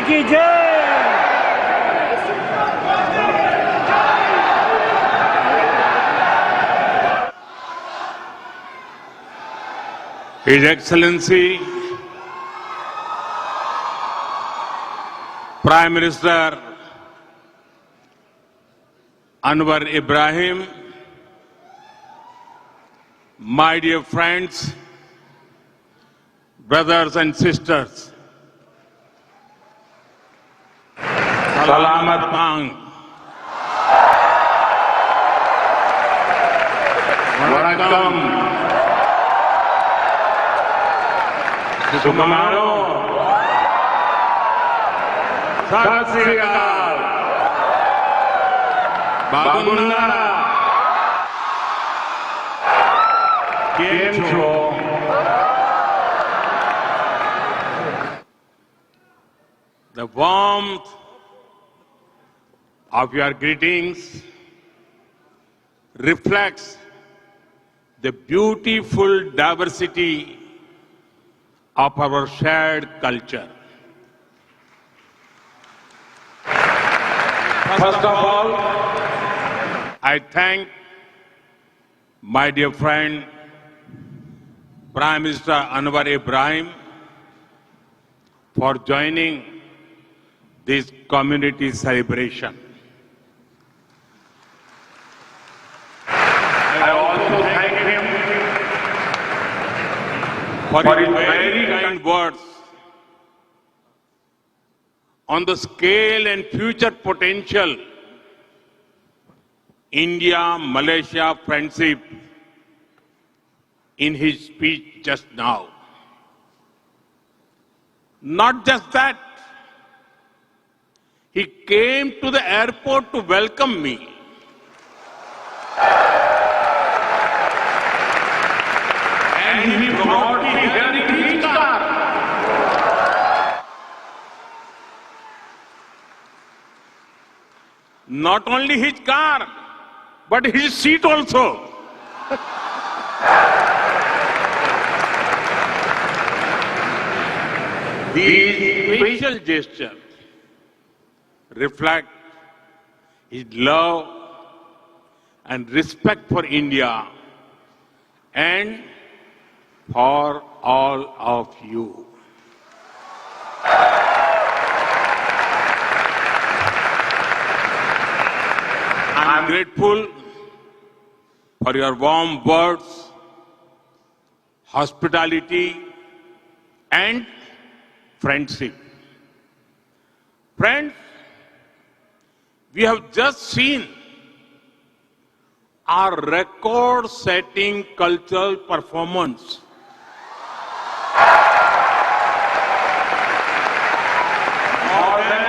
की जय। His Excellency Prime Minister Anwar Ibrahim, my dear friends, brothers and sisters, Salamat Mang, Vanakkam, Sukamano, Sat Sri Akal, Bagunda, Kem Cho. The warmth of your greetings reflects the beautiful diversity of our shared culture. First of all, I thank my dear friend Prime Minister Anwar Ibrahim for joining this community celebration. I also thank him for his very kind words on the scale and future potential India-Malaysia friendship in his speech just now. Not just that, he came to the airport to welcome me. And he brought me here in his car. Not only his car, but his seat also. These special gestures reflect his love and respect for India and for all of you. I am grateful for your warm words, hospitality, and friendship. Friends, we have just seen our record-setting cultural performance. More than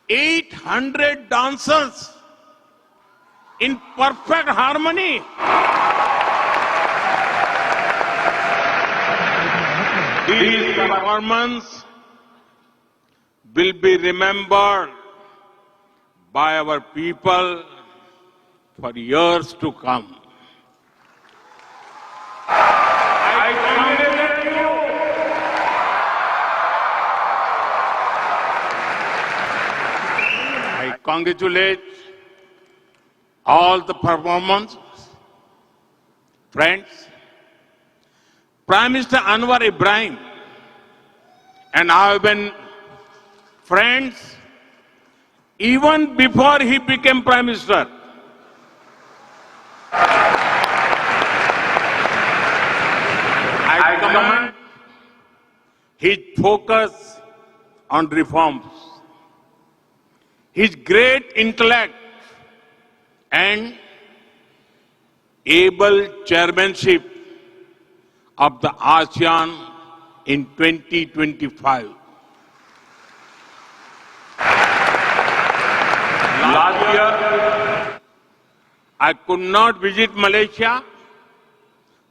800 dancers in perfect harmony. This performance will be remembered by our people for years to come. I congratulate you. I congratulate all the performers, friends. Prime Minister Anwar Ibrahim and I have been friends even before he became Prime Minister. I commend his focus on reforms, his great intellect and able chairmanship of the ASEAN in 2025. Last year, I could not visit Malaysia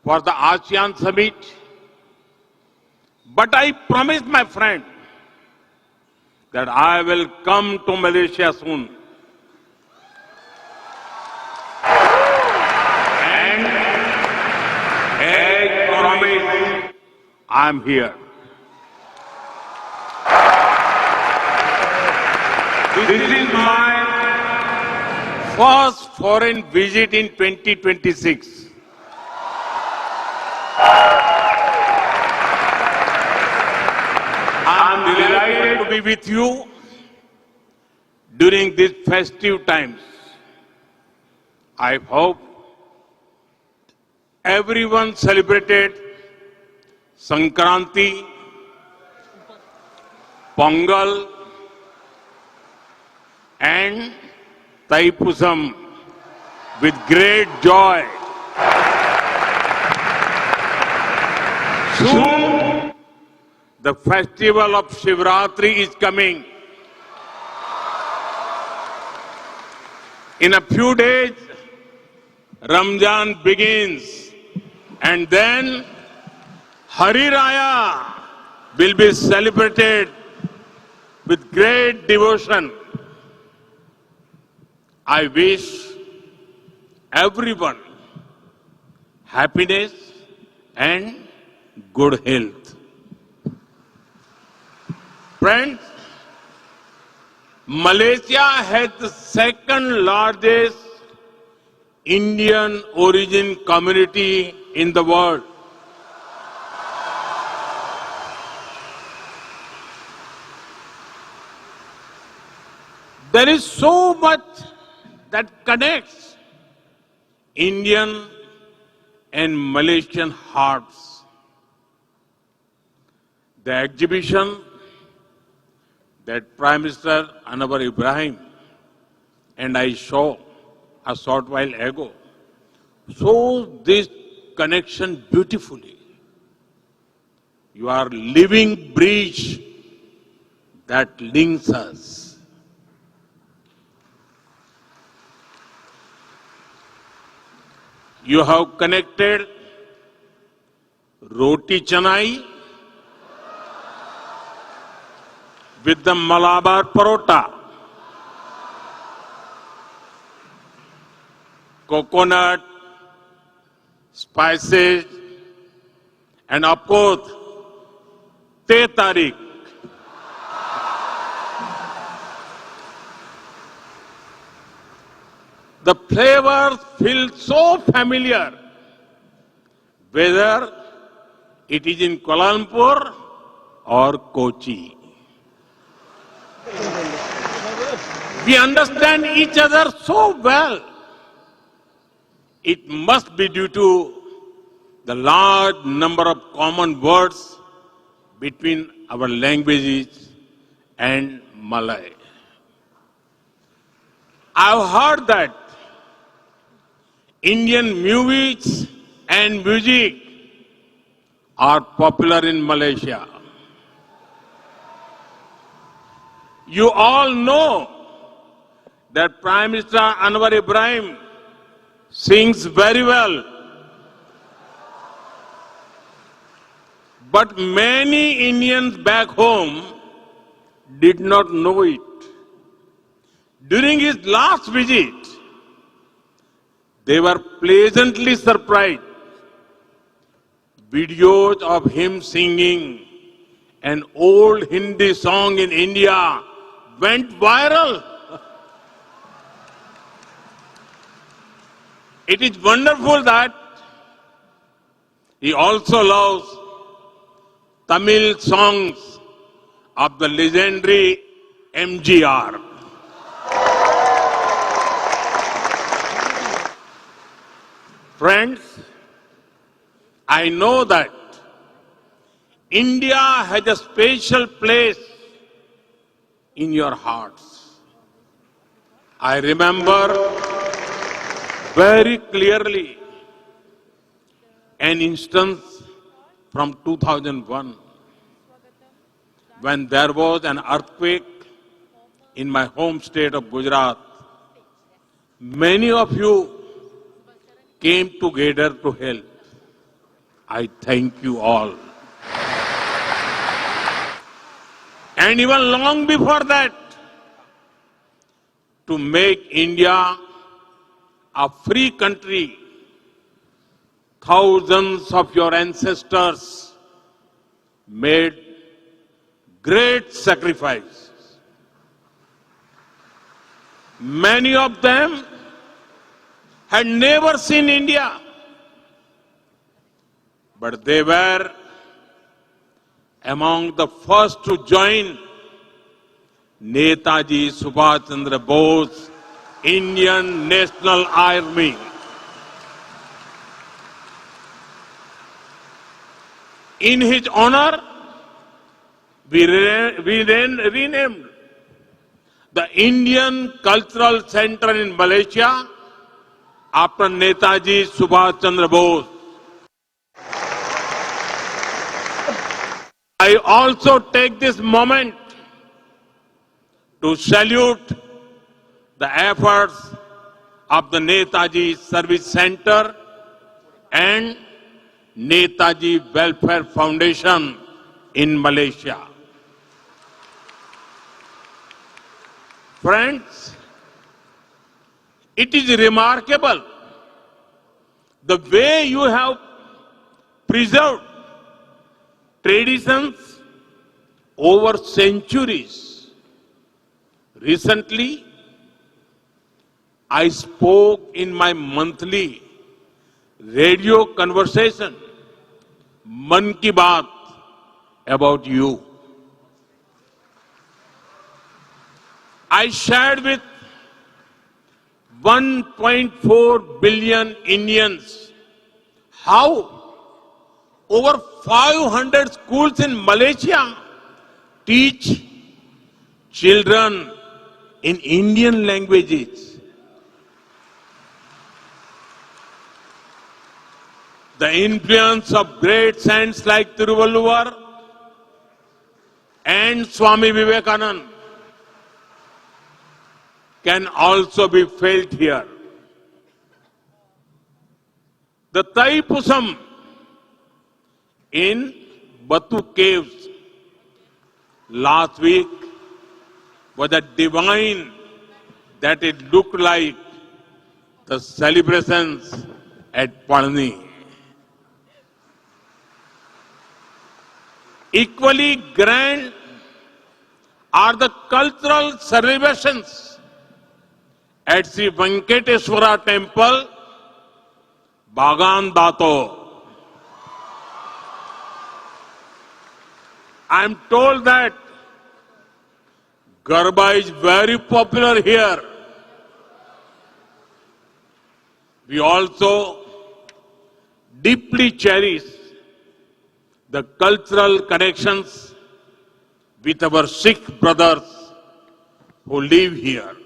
for the ASEAN summit, but I promised my friend that I will come to Malaysia soon. And as promised, I am here. This is my first foreign visit in 2026. I'm delighted to be with you during these festive times. I hope everyone celebrated Sankranti, Pongal, and Thaipusam with great joy. Soon, the festival of Shivratri is coming. In a few days, Ramzan begins, and then Hari Raya will be celebrated with great devotion. I wish everyone happiness and good health. Friends, Malaysia has the second largest Indian origin community in the world. There is so much that connects Indian and Malaysian hearts. The exhibition that Prime Minister Anwar Ibrahim and I saw a short while ago shows this connection beautifully. You are living bridge that links us. You have connected Roti Canai with the Malabar Parota, coconut, spices, and of course, Teh Tarik. The flavors feel so familiar, whether it is in Kuala Lumpur or Kochi. We understand each other so well. It must be due to the large number of common words between our languages and Malay. I've heard that Indian movies and music are popular in Malaysia. You all know that Prime Minister Anwar Ibrahim sings very well. But many Indians back home did not know it. During his last visit, they were pleasantly surprised. Videos of him singing an old Hindi song in India went viral. It is wonderful that he also loves Tamil songs of the legendary MGR. Friends, I know that India has a special place in your hearts. I remember very clearly an instance from 2001 when there was an earthquake in my home state of Gujarat. Many of you came together to help. I thank you all. And even long before that, to make India a free country, thousands of your ancestors made great sacrifices. Many of them had never seen India, but they were among the first to join Netaji Subhash Chandra Bose, Indian National Army. In his honor, we renamed the Indian Cultural Center in Malaysia after Netaji Subhash Chandra Bose. I also take this moment to salute the efforts of the Netaji Service Center and Netaji Welfare Foundation in Malaysia. Friends, it is remarkable the way you have preserved traditions over centuries. Recently, I spoke in my monthly radio conversation, Man Ki Baat, about you. I shared with 1.4 billion Indians how over 500 schools in Malaysia teach children in Indian languages. The influence of great saints like Tiruvalluvar and Swami Vivekananda can also be felt here. The Taipusam in Batu Caves last week was a divine that it looked like the celebrations at Palani. Equally grand are the cultural celebrations at Sri Venkateswara Temple, Bagan Dato. I am told that Garba is very popular here. We also deeply cherish the cultural connections with our Sikh brothers who live here.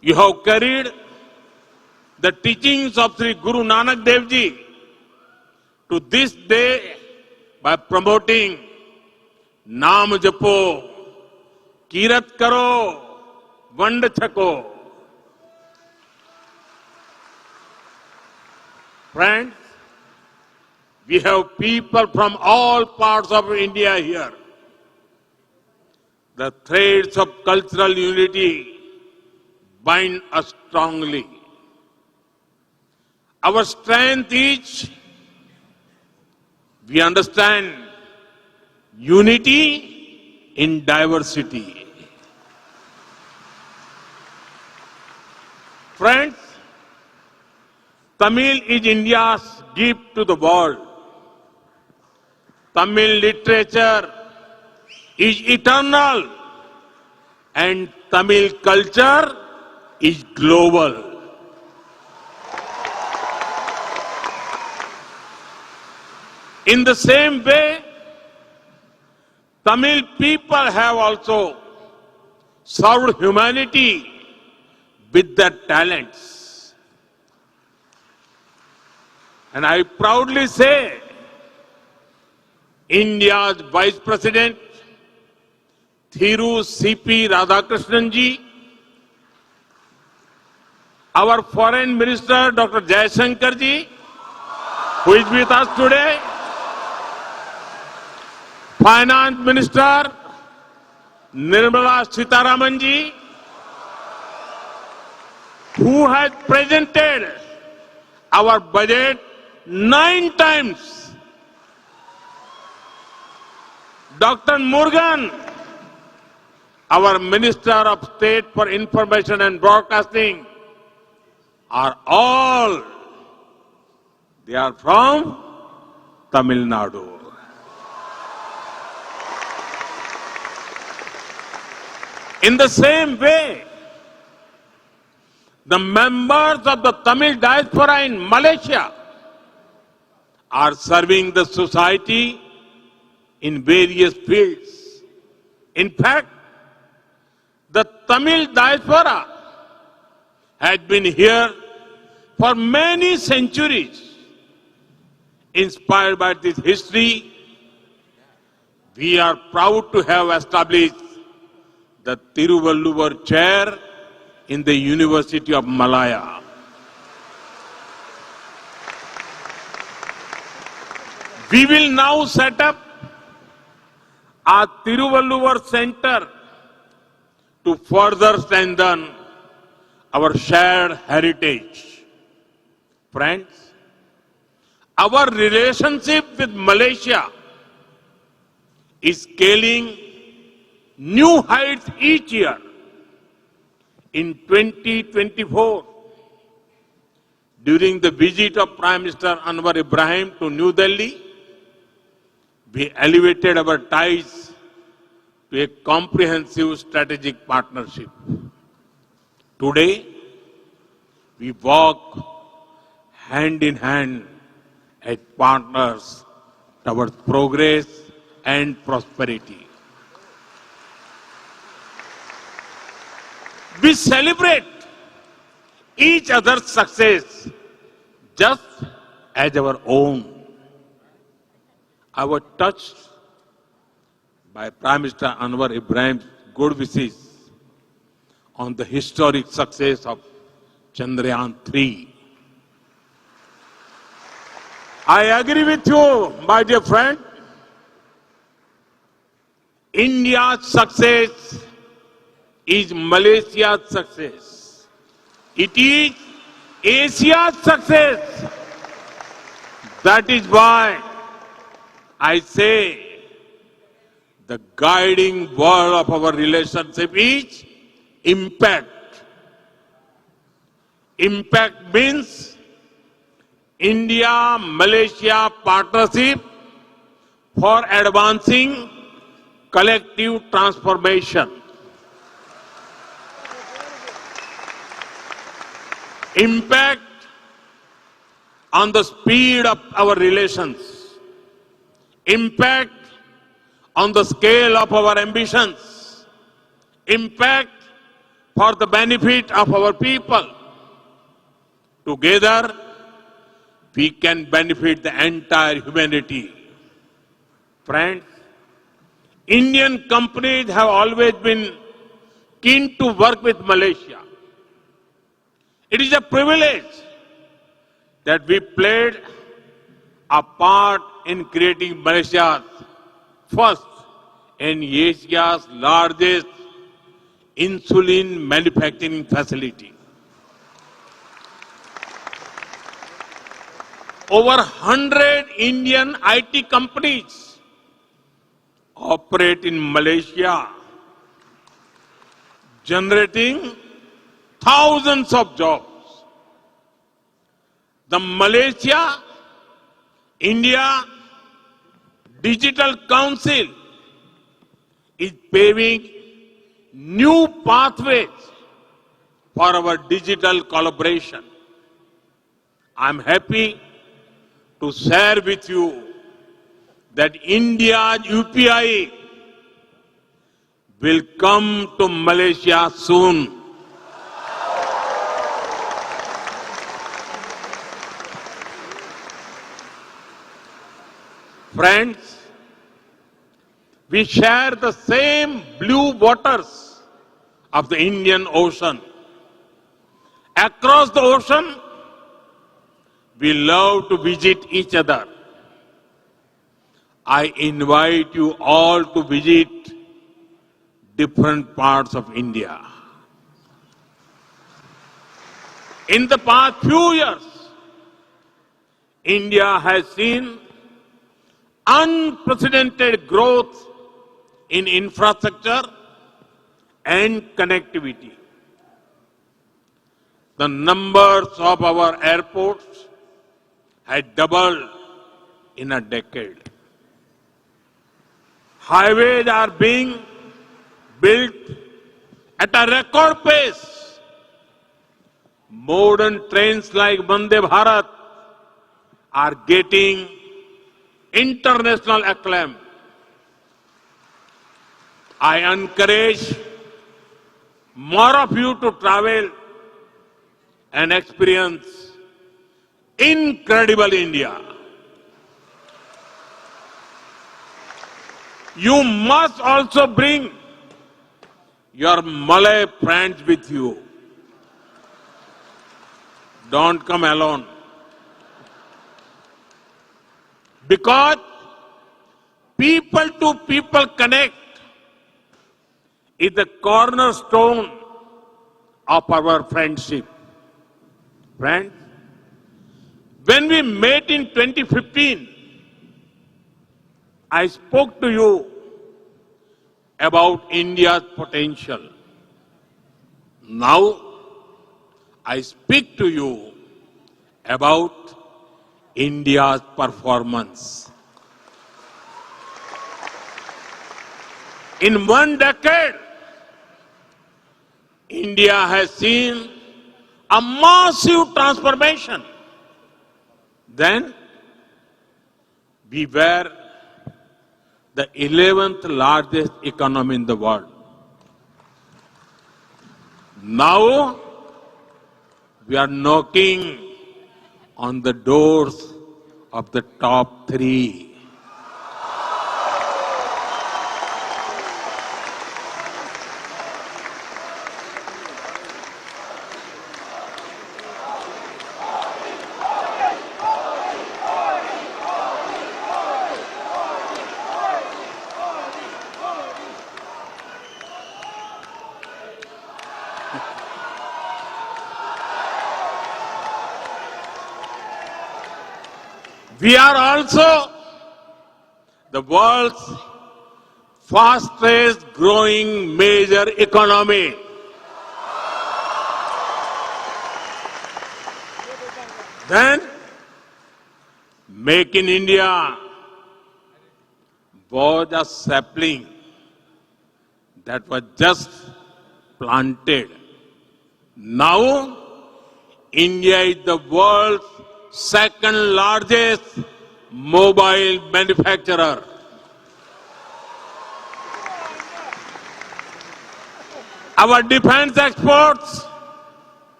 You have carried the teachings of Sri Guru Nanak Dev Ji to this day by promoting Naam Japo, Kirat Karo, Vand Chako. Friends, we have people from all parts of India here. The threads of cultural unity bind us strongly. Our strength is we understand unity in diversity. Friends, Tamil is India's gift to the world. Tamil literature is eternal and Tamil culture is global. In the same way, Tamil people have also served humanity with their talents. And I proudly say, India's Vice President, Thiru C.P. Radhakrishnan ji, our Foreign Minister, Dr. Jaishankar ji, who is with us today, Finance Minister, Nirmala Sitharaman ji, who has presented our budget 9 times. Dr. Murugan, our Minister of State for Information and Broadcasting are all, they are from Tamil Nadu. In the same way, the members of the Tamil diaspora in Malaysia are serving the society in various fields. In fact, the Tamil diaspora has been here for many centuries. Inspired by this history, we are proud to have established the Tiruvalluvar Chair in the University of Malaya. We will now set up a Tiruvalluvar Center to further strengthen our shared heritage. Friends, our relationship with Malaysia is scaling new heights each year. In 2024, during the visit of Prime Minister Anwar Ibrahim to New Delhi, we elevated our ties to a comprehensive strategic partnership. Today, we walk hand in hand as partners towards progress and prosperity. We celebrate each other's success just as our own. I was touched by Prime Minister Anwar Ibrahim's good wishes on the historic success of Chandrayaan-3. I agree with you, my dear friend. India's success is Malaysia's success. It is Asia's success. That is why I say the guiding word of our relationship is impact. Impact means India-Malaysia partnership for advancing collective transformation. Impact on the speed of our relations. Impact on the scale of our ambitions. Impact for the benefit of our people. Together, we can benefit the entire humanity. Friends, Indian companies have always been keen to work with Malaysia. It is a privilege that we played a part in creating Malaysia's first and Asia's largest insulin manufacturing facility. Over 100 Indian IT companies operate in Malaysia, generating thousands of jobs. The Malaysia-India Digital Council is paving new pathways for our digital collaboration. I'm happy to share with you that India's UPI will come to Malaysia soon. Friends, we share the same blue waters of the Indian Ocean. Across the ocean, we love to visit each other. I invite you all to visit different parts of India. In the past few years, India has seen unprecedented growth in infrastructure and connectivity. The numbers of our airports had doubled in a decade. Highways are being built at a record pace. Modern trains like Vande Bharat are getting international acclaim. I encourage more of you to travel and experience incredible India. You must also bring your Malay friends with you. Don't come alone. Because people to people connect is the cornerstone of our friendship. Friends, when we met in 2015, I spoke to you about India's potential. Now, I speak to you about India's performance. In one decade, India has seen a massive transformation. Then, we were the 11th largest economy in the world. Now, we are knocking on the doors of the top 3. We are also the world's fastest growing major economy. Then, Make in India was a sapling that was just planted. Now, India is the world's second largest mobile manufacturer. Our defense exports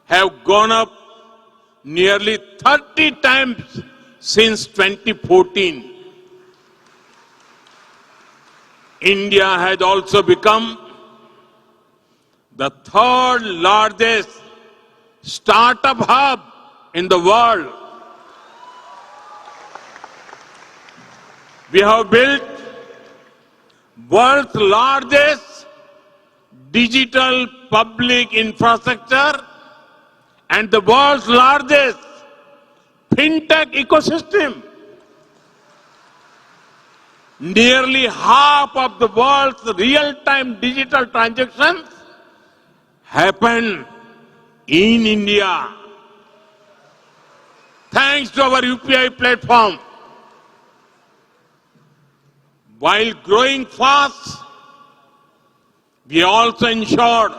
have gone up nearly 30 times since 2014. India has also become the third largest startup hub in the world. We have built world's largest digital public infrastructure and the world's largest fintech ecosystem. Nearly half of the world's real-time digital transactions happen in India. Thanks to our UPI platform. While growing fast, we also ensured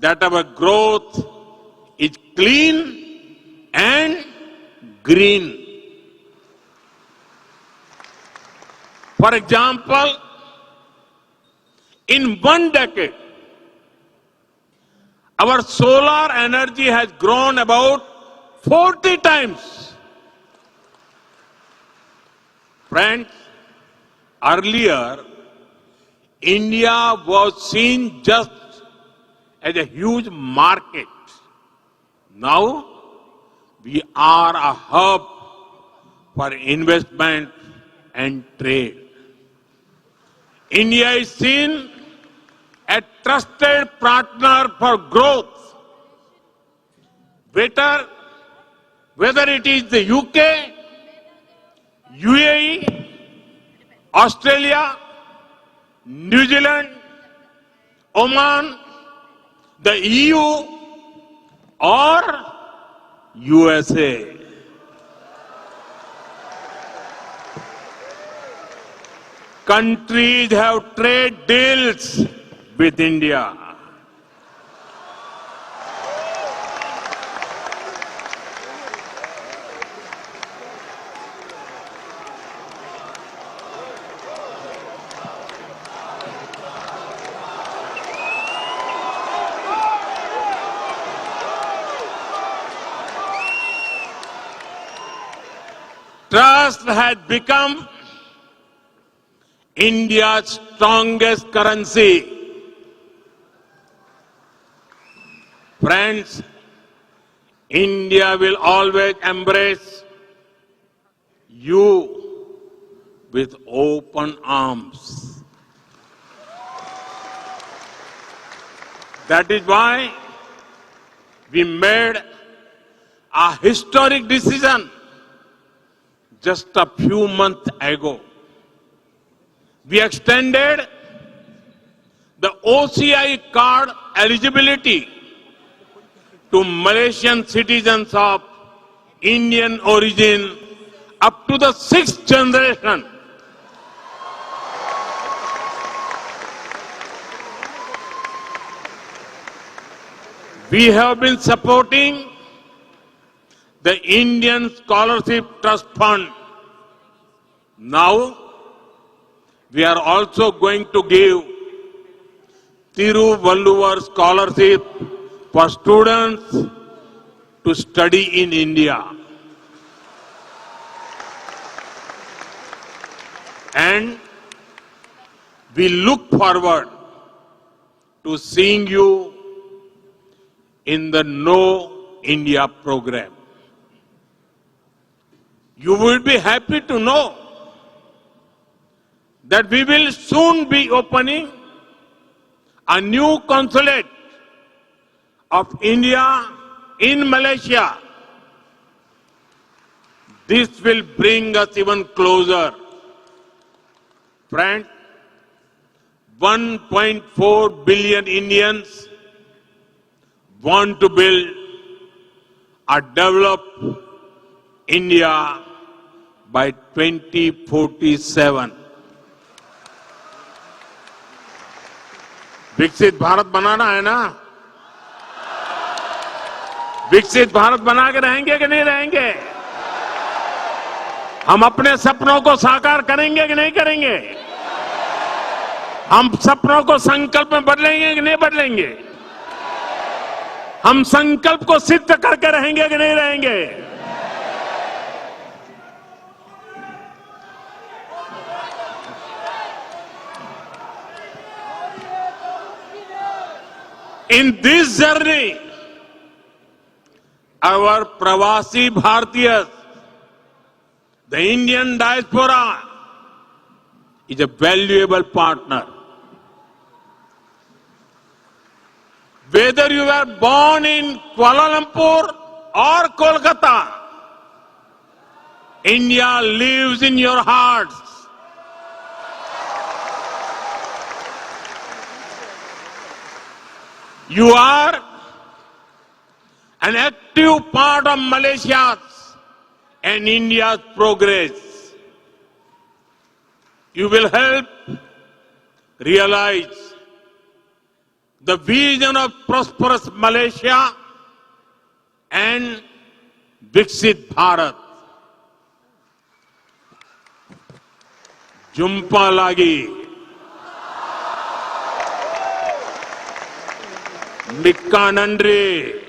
that our growth is clean and green. For example, in one decade, our solar energy has grown about 40 times. Friends, earlier, India was seen just as a huge market. Now, we are a hub for investment and trade. India is seen a trusted partner for growth. Whether it is the UK, UAE, Australia, New Zealand, Oman, the EU, or USA. Countries have trade deals with India. Trust has become India's strongest currency. Friends, India will always embrace you with open arms. That is why we made a historic decision just a few months ago. We extended the OCI card eligibility to Malaysian citizens of Indian origin up to the 6th generation. We have been supporting the Indian Scholarship Trust Fund. Now, we are also going to give Tiruvalluvar Scholarship for students to study in India. And we look forward to seeing you in the Know India program. You will be happy to know that we will soon be opening a new consulate of India in Malaysia. This will bring us even closer. Friends, 1.4 billion Indians want to build a developed India by 2047. विकसित भारत बनाना है ना? विकसित भारत बना के रहेंगे कि नहीं रहेंगे? हम अपने सपनों को साकार करेंगे कि नहीं करेंगे? हम सपनों को संकल्प में बदलेंगे कि नहीं बदलेंगे? हम संकल्प को सिद्ध करके रहेंगे कि नहीं रहेंगे? In this journey, our Pravasi Bhartiyas, the Indian diaspora, is a valuable partner. Whether you were born in Kuala Lumpur or Kolkata, India lives in your hearts. You are an active part of Malaysia's and India's progress. You will help realize the vision of prosperous Malaysia and Viksit Bharat. Jumpa lagi. Mikka Nandri.